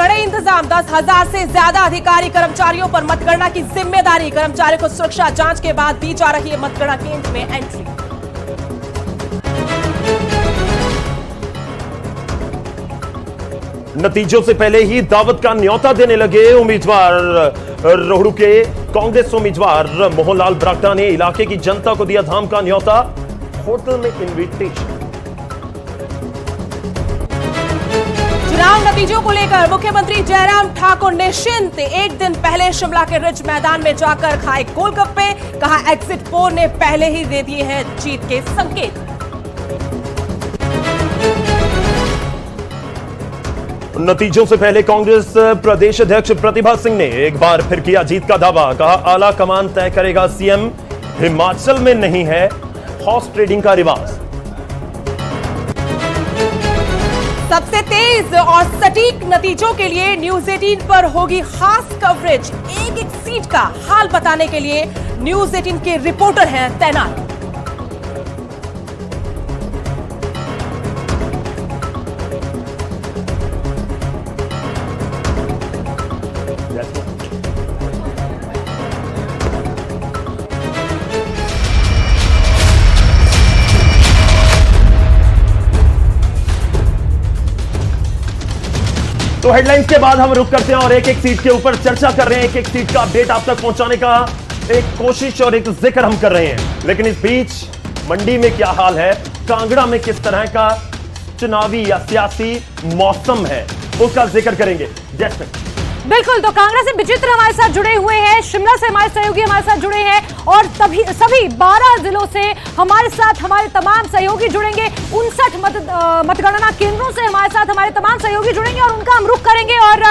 कड़े इंतजाम, 10,000 से ज्यादा अधिकारी कर्मचारियों पर मतगणना की जिम्मेदारी। कर्मचारियों को सुरक्षा जांच के बाद दी जा रही है मतगणना केंद्र में एंट्री। नतीजों से पहले ही दावत का न्योता देने लगे उम्मीदवार। रोहड़ू के कांग्रेस उम्मीदवार मोहनलाल ब्राक्टा ने इलाके की जनता को दिया धाम का न्योता, होटल में इनविटेशन। चुनाव नतीजों को लेकर मुख्यमंत्री जयराम ठाकुर निश्चिंत। एक दिन पहले शिमला के रिज मैदान में जाकर खाए गोलगप्पे। कहा एग्जिट पोल ने पहले ही दे दिए हैं जीत के संकेत। नतीजों से पहले कांग्रेस प्रदेश अध्यक्ष प्रतिभा सिंह ने एक बार फिर किया जीत का दावा। कहा आला कमान तय करेगा सीएम, हिमाचल में नहीं है हॉर्स ट्रेडिंग का रिवाज। सबसे तेज और सटीक नतीजों के लिए न्यूज 18 पर होगी खास कवरेज। एक एक सीट का हाल बताने के लिए न्यूज 18 के रिपोर्टर हैं तैनात। तो हेडलाइंस के बाद हम रुक करते हैं और एक एक सीट के ऊपर चर्चा कर रहे हैं। एक एक सीट का अपडेट आप तक पहुंचाने का एक कोशिश और एक जिक्र हम कर रहे हैं। लेकिन इस बीच मंडी में क्या हाल है, कांगड़ा में किस तरह का चुनावी या सियासी मौसम है, उसका जिक्र करेंगे। जैसे बिल्कुल, तो कांगड़ा से विचित्र हमारे साथ जुड़े हुए हैं, शिमला से हमारे सहयोगी हमारे साथ जुड़े हैं और सभी 12 जिलों से हमारे साथ हमारे तमाम सहयोगी जुड़ेंगे। 59 मतगणना केंद्रों से हमारे साथ हमारे तमाम सहयोगी जुड़ेंगे और उनका हम रुख करेंगे और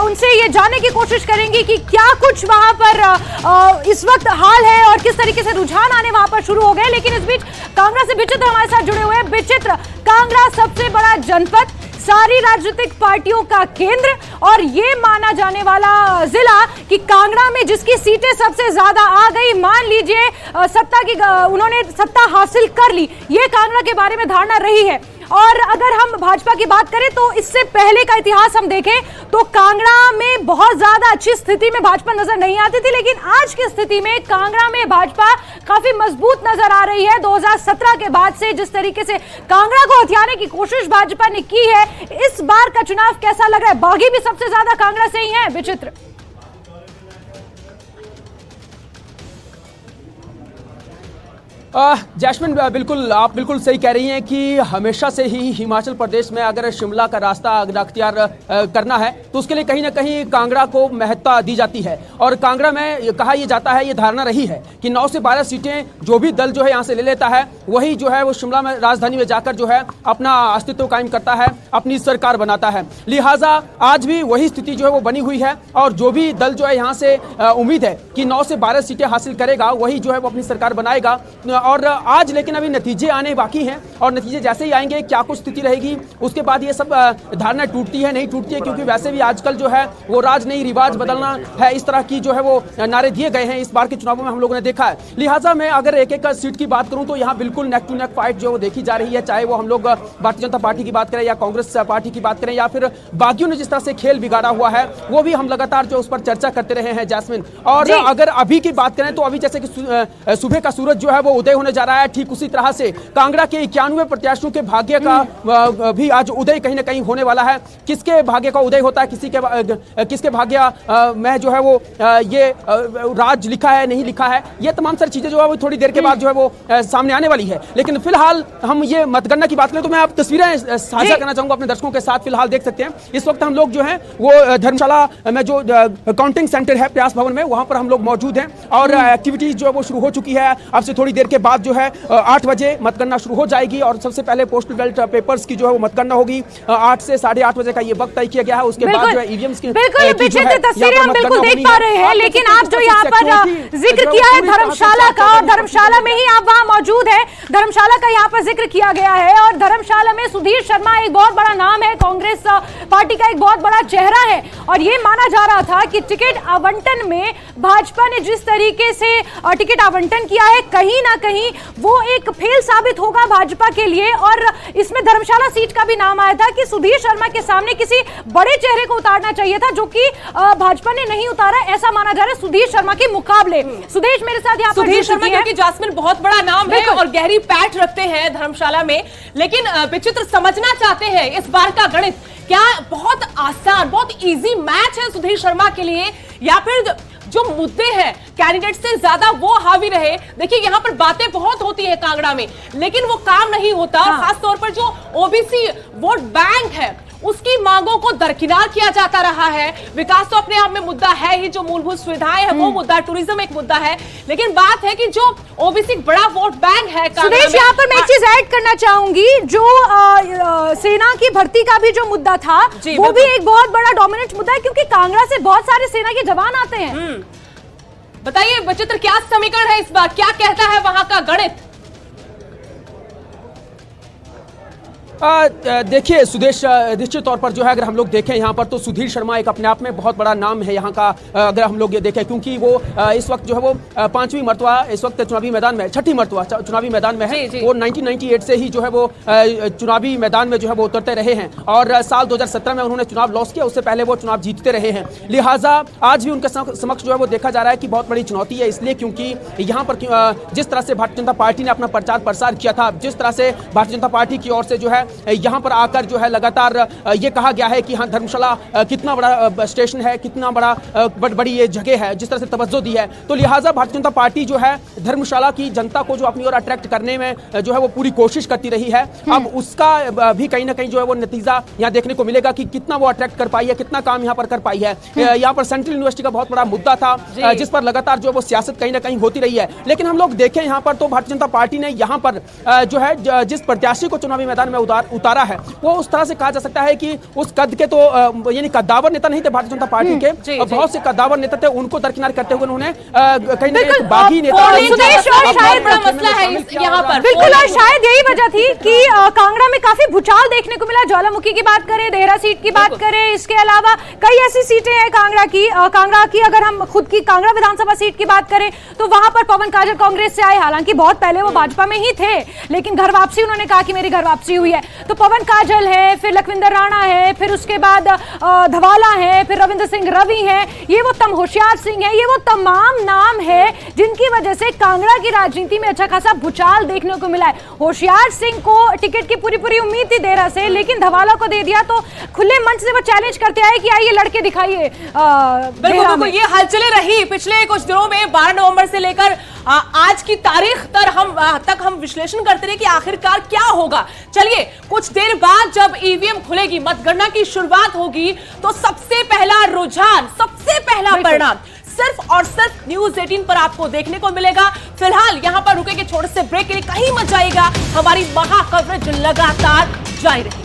उनसे ये जानने की कोशिश करेंगे कि क्या कुछ वहां पर इस वक्त हाल है और किस तरीके से रुझान आने वहां पर शुरू हो गए। लेकिन इस बीच कांगड़ा से विचित्र हमारे साथ जुड़े हुए हैं। विचित्र, कांगड़ा सबसे बड़ा जनपद, सारी राजनीतिक पार्टियों का केंद्र और ये माना जाने वाला जिला कि कांगड़ा में जिसकी सीटें सबसे ज्यादा आ गई, मान लीजिए उन्होंने सत्ता हासिल कर ली, ये कांगड़ा के बारे में धारणा रही है। और अगर हम भाजपा की बात करें तो इससे पहले का इतिहास हम देखें तो कांगड़ा में बहुत ज्यादा अच्छी स्थिति में भाजपा नजर नहीं आती थी, लेकिन आज की स्थिति में कांगड़ा में भाजपा काफी मजबूत नजर आ रही है। 2017 के बाद से जिस तरीके से कांगड़ा को हथियाने की कोशिश भाजपा ने की है, इस बार का चुनाव कैसा लग रहा है? बागी भी सबसे ज्यादा कांगड़ा से ही है। विचित्र, जैस्मिन, बिल्कुल आप बिल्कुल सही कह रही हैं कि हमेशा से ही हिमाचल प्रदेश में अगर शिमला का रास्ता अख्तियार करना है तो उसके लिए कहीं ना कहीं कांगड़ा को महत्ता दी जाती है। और कांगड़ा में कहा यह जाता है, ये धारणा रही है कि 9 से 12 सीटें जो भी दल जो है यहाँ से ले लेता है, वही जो है वो शिमला में राजधानी में जाकर जो है अपना अस्तित्व कायम करता है, अपनी सरकार बनाता है। लिहाजा आज भी वही स्थिति जो है वो बनी हुई है और जो भी दल जो है यहाँ से उम्मीद है कि 9 से 12 सीटें हासिल करेगा, वही जो है वो अपनी सरकार बनाएगा। और आज लेकिन अभी नतीजे आने बाकी हैं और नतीजे जैसे ही आएंगे क्या कुछ स्थिति रहेगी उसके बाद ये सब धारणा टूटती है नहीं टूटती है, क्योंकि वैसे भी आजकल जो है वो राज नहीं रिवाज बदलना है, इस तरह की जो है वो नारे दिए गए हैं इस बार के चुनावों में हम लोगों ने देखा है। लिहाजा मैं अगर एक एक सीट की बात करूं तो यहाँ बिल्कुल नेक टू नेक फाइट जो देखी जा रही है, चाहे वो हम लोग भारतीय जनता पार्टी की बात करें या कांग्रेस पार्टी की बात करें या फिर बागियों ने जिस तरह से खेल बिगाड़ा हुआ है वो भी हम लगातार जो उस पर चर्चा करते रहे हैं जैस्मिन। और अगर अभी की बात करें तो अभी जैसे कि सुबह का सूरज जो है वो उदय होने जा रहा है, ठीक उसी तरह से कांगड़ा के 91 प्रत्याशियों के भाग्य का भी आज उदय कहीं ना कहीं होने वाला है। किसके भाग्य का उदय होता है, किसके भाग्य में जो है वो ये राज लिखा है नहीं लिखा है, ये तमाम सारी चीजें जो है वो थोड़ी देर के बाद जो है वो सामने आने वाली है। लेकिन फिलहाल हम ये मतगणना की बात करें तो मैं आप तस्वीरें साझा करना चाहूंगा अपने दर्शकों के साथ। फिलहाल देख सकते हैं इस वक्त हम लोग जो है वो धर्मशाला में जो काउंटिंग सेंटर है प्रयास भवन में, वहां पर हम लोग मौजूद हैं और एक्टिविटीज जो है वो शुरू हो चुकी है। अब से थोड़ी देर के बाद जो है 8 बजे मतगणना शुरू हो जाएगी और सबसे पहले पोस्टल बैलेट पेपर्स की जो है वो मतगणना होगी। 8 से 8:30 बजे का ये वक्त तय किया गया है। उसके बाद जो है ईवीएम्स की तस्वीरें हम बिल्कुल देख पा रहे हैं, लेकिन आप जो यहाँ पर जिक्र किया है धर्मशाला का, और धर्मशाला में ही आप वहाँ मौजूद है, धर्मशाला का यहाँ पर जिक्र किया गया है और धर्मशाला में सुधीर शर्मा एक बहुत बड़ा नाम है, कांग्रेस पार्टी का एक बहुत बड़ा चेहरा है और ये माना जा रहा था कि टिकट आवंटन में भाजपा ने जिस तरीके से टिकट आवंटन किया है, कहीं ना कहीं वो एक फेल साबित होगा भाजपा के लिए। और इसमें धर्मशाला सीट का भी नाम आया था कि सुधीर शर्मा के सामने किसी बड़े चेहरे को उतारना चाहिए था, जो कि भाजपा ने नहीं उतारा, ऐसा माना जा रहा है सुधीर शर्मा के मुकाबले। सुदेश मेरे साथ यहाँ पर सुधीर शर्मा, क्योंकि जासमिन बहुत बड़ा नाम है और गहरी पैठ रखते हैं धर्मशाला में, लेकिन विचित्र समझना चाहते हैं इस बार का गणित क्या बहुत आसान, बहुत इजी मैच है सुधीर शर्मा के लिए, या फिर जो मुद्दे हैं कैंडिडेट से ज्यादा वो हावी रहे। देखिए यहाँ पर बातें बहुत होती है कांगड़ा में, लेकिन वो काम नहीं होता। हाँ। खासतौर पर जो ओबीसी वोट बैंक है उसकी मांगों को दरकिनार किया जाता रहा है। विकास तो अपने आप में मुद्दा है ही, जो मूलभूत सुविधाएं है वो मुद्दा, टूरिज्म एक मुद्दा है, लेकिन बात है कि जो ओबीसी बड़ा वोट बैंक है। सुदेश, यहाँ पर मैं एक चीज ऐड करना चाहूंगी, जो सेना की भर्ती का भी जो मुद्दा था वो भी एक बहुत बड़ा डोमिनेंट मुद्दा है, क्योंकि कांगड़ा से बहुत सारे सेना के जवान आते हैं। बताइए विचित्र, क्या समीकरण है इस बार, क्या कहता है वहां का गणित? देखिए सुदेश, निश्चित तौर पर जो है अगर हम लोग देखें यहाँ पर तो सुधीर शर्मा एक अपने आप में बहुत बड़ा नाम है यहाँ का। अगर हम लोग ये देखें, क्योंकि वो इस वक्त जो है वो 5वीं मर्तबा इस वक्त चुनावी मैदान में, 6ठी मर्तबा चुनावी मैदान में है। वो 1998 से ही जो है वो चुनावी मैदान में जो है वो उतरते रहे हैं, और साल 2017 में उन्होंने चुनाव लॉस किया, उससे पहले वो चुनाव जीतते रहे हैं। लिहाजा आज भी उनके समक्ष जो है वो देखा जा रहा है कि बहुत बड़ी चुनौती है, इसलिए क्योंकि यहाँ पर जिस तरह से भारतीय जनता पार्टी ने अपना प्रचार प्रसार किया था, जिस तरह से भारतीय जनता पार्टी की ओर से जो है यहाँ पर आकर जो है लगातार ये कहा गया है कि हाँ धर्मशाला कितना बड़ा स्टेशन है, कितना बड़ी ये जगह है, जिस तरह से तवज्जो दी है, तो लिहाजा भारतीय जनता पार्टी जो है धर्मशाला की जनता को जो अपनी ओर अट्रैक्ट करने में जो है वो पूरी कोशिश करती रही है। अब उसका भी कहीं ना कहीं जो है वो नतीजा यहाँ देखने को मिलेगा कि कितना वो अट्रैक्ट कर पाई है, कितना काम यहाँ पर कर पाई है। यहाँ पर सेंट्रल यूनिवर्सिटी का बहुत बड़ा मुद्दा था, जिस पर लगातार जो है वो सियासत कहीं ना कहीं होती रही है, लेकिन हम लोग देखें यहाँ पर तो भारतीय जनता पार्टी ने यहाँ पर जो है जिस प्रत्याशी को चुनावी मैदान में उतारा है, वो उस तरह से कहा जा सकता है कि उस कद के तो यानी कद्दावर नेता नहीं थे भारतीय जनता पार्टी के, बहुत से कद्दावर नेता थे, उनको दरकिनार करते हुए उन्होंने कहीं ना कहीं बागी नेता मसला है यहाँ पर। बिल्कुल, और शायद यही वजह थी कि कांगड़ा में काफी भूचाल देखने को मिला। ज्वालामुखी की बात करें, देहरा सीट की बात करें, इसके अलावा कई ऐसी सीटें हैं कांगड़ा की। अगर हम खुद की कांगड़ा विधानसभा सीट की बात करें तो वहां पर पवन काजल कांग्रेस से आए, हालांकि बहुत पहले वो भाजपा में ही थे, लेकिन घर वापसी उन्होंने कहा कि मेरी घर वापसी हुई है। तो पवन काजल है, फिर लखविंदर राणा है, फिर उसके बाद धवाला है, फिर रविंद्र सिंह रवि है, ये वो होशियार सिंह है, ये वो तमाम नाम है जिनकी वजह से कांगड़ा की राजनीति में अच्छा खासा भूचाल देखने को मिला है। होशियार सिंह को टिकट की पूरी उम्मीद थी देहरा से, लेकिन धवाला को दे दिया, तो खुले मंच से वो चैलेंज करते आए कि आइए लड़के दिखाइए। बिल्कुल, ये हलचलें रही पिछले कुछ दिनों में। 12 नवंबर से लेकर आज की तारीख तक हम विश्लेषण करते रहे कि आखिरकार क्या होगा। चलिए, कुछ देर बाद जब ईवीएम खुलेगी, मतगणना की शुरुआत होगी, तो सबसे पहला रुझान, सबसे पहला परिणाम सिर्फ और सिर्फ न्यूज़ 18 पर आपको देखने को मिलेगा। फिलहाल यहां पर रुकेंगे छोटे से ब्रेक के लिए, कहीं मत जाइएगा, हमारी महा कवरेज लगातार जारी रहेगी।